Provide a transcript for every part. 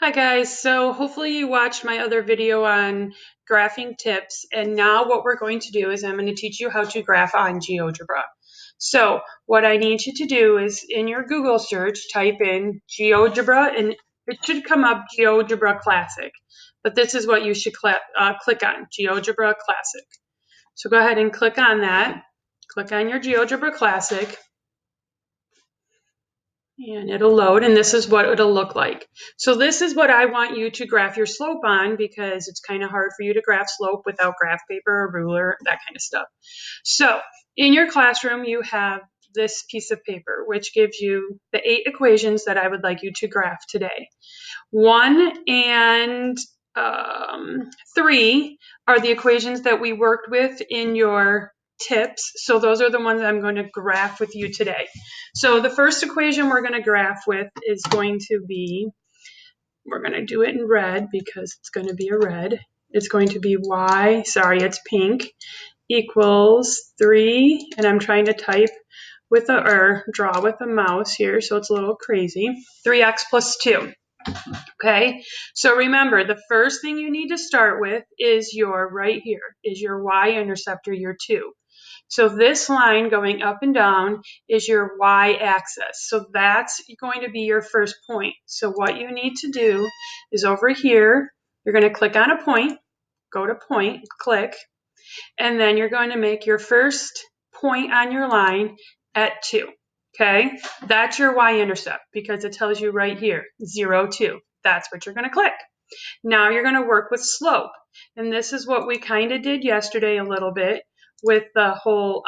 Hi guys, so hopefully you watched my other video on graphing tips, and now what we're going to do is I'm going to teach you how to graph on GeoGebra. So what I need you to do is in your Google search type in GeoGebra and it should come up GeoGebra Classic, but this is what you should click on, GeoGebra Classic. So go ahead and click on that, click on your GeoGebra Classic. And it'll load, and this is what it'll look like. So this is what I want you to graph your slope on because it's kind of hard for you to graph slope without graph paper or ruler, that kind of stuff. So in your classroom, you have this piece of paper, which gives you the 8 equations that I would like you to graph today. 1 and 3 are the equations that we worked with in your tips. So those are the ones I'm going to graph with you today. So the first equation we're going to graph with is going to be, we're going to do it in red because it's going to be a red. It's going to be y, sorry, it's pink, equals 3, and I'm trying to type with a, or draw with a mouse here, so it's a little crazy, 3x plus 2. Okay, so remember, the first thing you need to start with is your, right here, is your y-intercept, or your 2. So this line going up and down is your y-axis. So that's going to be your first point. So what you need to do is over here, you're going to click on a point, go to point, click, and then you're going to make your first point on your line at 2. Okay, that's your y-intercept because it tells you right here, 0, 2. That's what you're going to click. Now you're going to work with slope. And this is what we kind of did yesterday a little bit with the whole,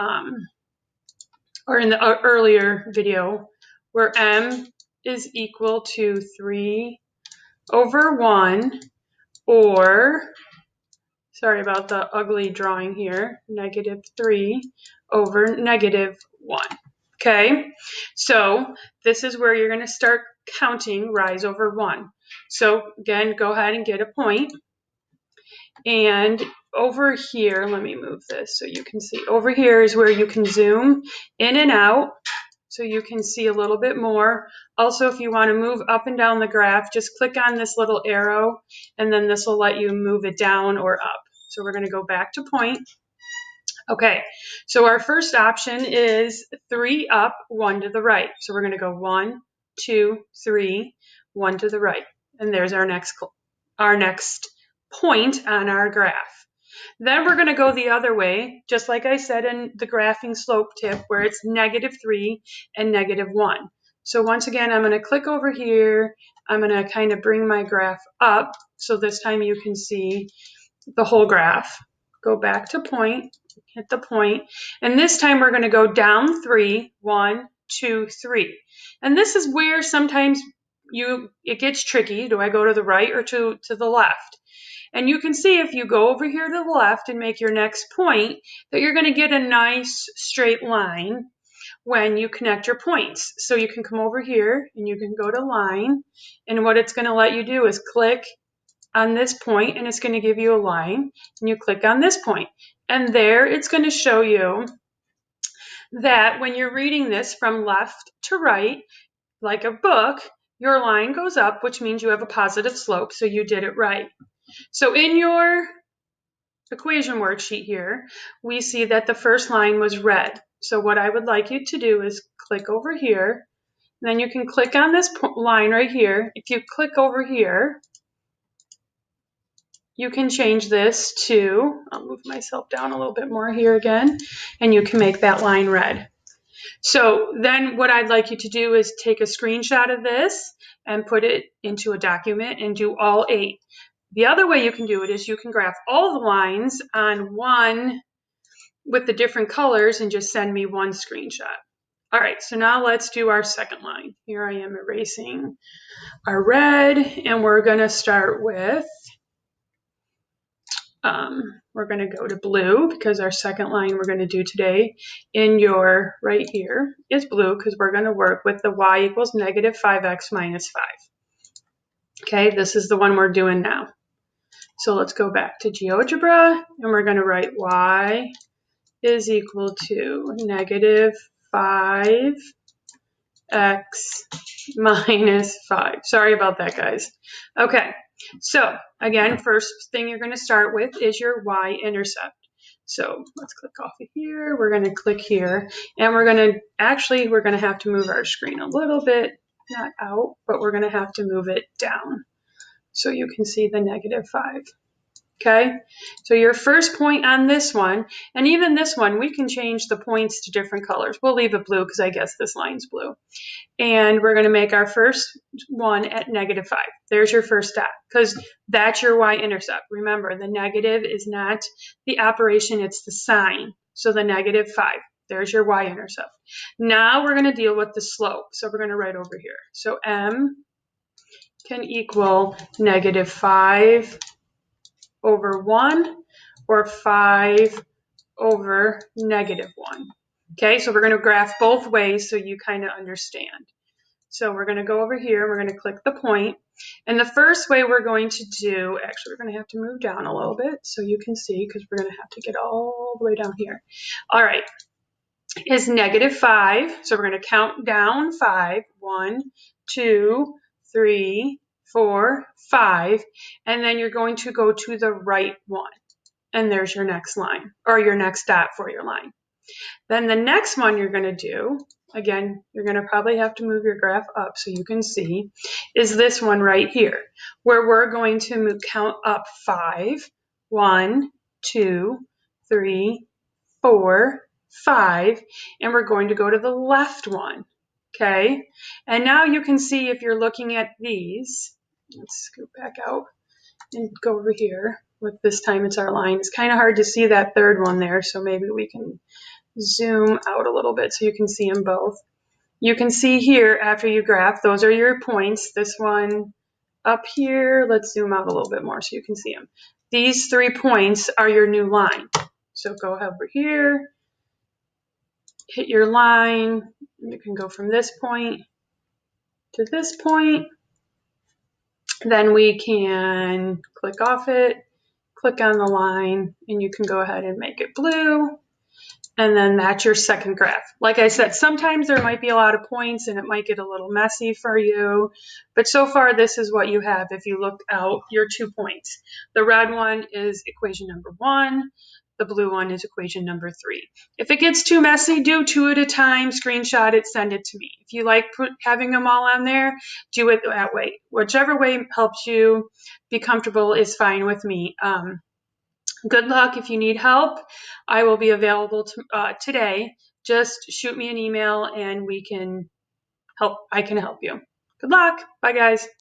or in the earlier video, where m is equal to 3 over 1, or, sorry about the ugly drawing here, negative 3 over negative 1. Okay, so this is where you're going to start counting rise over 1. So again, go ahead and get a point. And over here, let me move this so you can see. Over here is where you can zoom in and out so you can see a little bit more. Also, if you want to move up and down the graph, just click on this little arrow, and then this will let you move it down or up. So we're going to go back to point. Okay, so our first option is 3 up, 1 to the right. So we're going to go 1, 2, 3, 1 to the right. And there's our next point on our graph. Then we're going to go the other way, just like I said in the graphing slope tip, where it's negative 3 and negative 1. So once again, I'm going to click over here. I'm going to kind of bring my graph up. So this time you can see the whole graph. Go back to point, hit the point, and this time we're going to go down 3, 1, 2, 3. And this is where sometimes it gets tricky. Do I go to the right or to the left? And you can see if you go over here to the left and make your next point that you're going to get a nice straight line when you connect your points. So you can come over here and you can go to line, and what it's going to let you do is click on this point and it's going to give you a line, and you click on this point, and there it's going to show you that when you're reading this from left to right like a book, your line goes up, which means you have a positive slope, so you did it right. So in your equation worksheet here, we see that the first line was red. So what I would like you to do is click over here, and then you can click on this line right here. If you click over here, you can change this to, I'll move myself down a little bit more here again, and you can make that line red. So then what I'd like you to do is take a screenshot of this and put it into a document and do all 8. The other way you can do it is you can graph all the lines on one with the different colors and just send me one screenshot. All right, so now let's do our second line. Here I am erasing our red, and we're going to start with, we're going to go to blue because our second line we're going to do today in your right here is blue because we're going to work with the y equals negative 5x minus 5. Okay, this is the one we're doing now. So let's go back to GeoGebra, and we're going to write y is equal to negative 5x x minus 5. Sorry about that, guys. Okay, so again, first thing you're going to start with is your y-intercept. So let's click off of here. We're going to click here, and we're going to have to move our screen a little bit, not out, but we're going to have to move it down so you can see the -5. Okay, so your first point on this one, and even this one, we can change the points to different colors. We'll leave it blue because I guess this line's blue. And we're going to make our first one at -5. There's your first dot because that's your y-intercept. Remember, the negative is not the operation, it's the sign. So the -5, there's your y-intercept. Now we're going to deal with the slope. So we're going to write over here. So m can equal -5 over 1 or 5 over -1. Okay, so we're going to graph both ways so you kind of understand. So we're going to go over here, we're going to click the point. And the first way we're going to do, actually we're going to have to move down a little bit so you can see because we're going to have to get all the way down here. All right, is -5. So we're going to count down 5. 1, 2, 3, 4, 5. And then you're going to go to the right one. And there's your next line, or your next dot for your line. Then the next one you're going to do, again, you're going to probably have to move your graph up so you can see, is this one right here, where we're going to count up 5. 1, 2, 3, 4, 5, and we're going to go to the left one. Okay, and now you can see if you're looking at these, let's scoot back out and go over here. With this time it's our line. It's kind of hard to see that third one there, so maybe we can zoom out a little bit so you can see them both. You can see here after you graph, those are your points. This one up here, let's zoom out a little bit more so you can see them. These 3 points are your new line. So go over here, hit your line, and you can go from this point to this point. Then we can click off it, click on the line, and you can go ahead and make it blue. And then that's your second graph. Like I said, sometimes there might be a lot of points and it might get a little messy for you. But so far, this is what you have if you look out your 2 points. The red one is equation number 1. The blue one is equation number 3. If it gets too messy, do 2 at a time, screenshot it, send it to me. If you like having them all on there, do it that way. Whichever way helps you be comfortable is fine with me. Good luck. If you need help, I will be available today. Just shoot me an email and I can help you. Good luck. Bye, guys.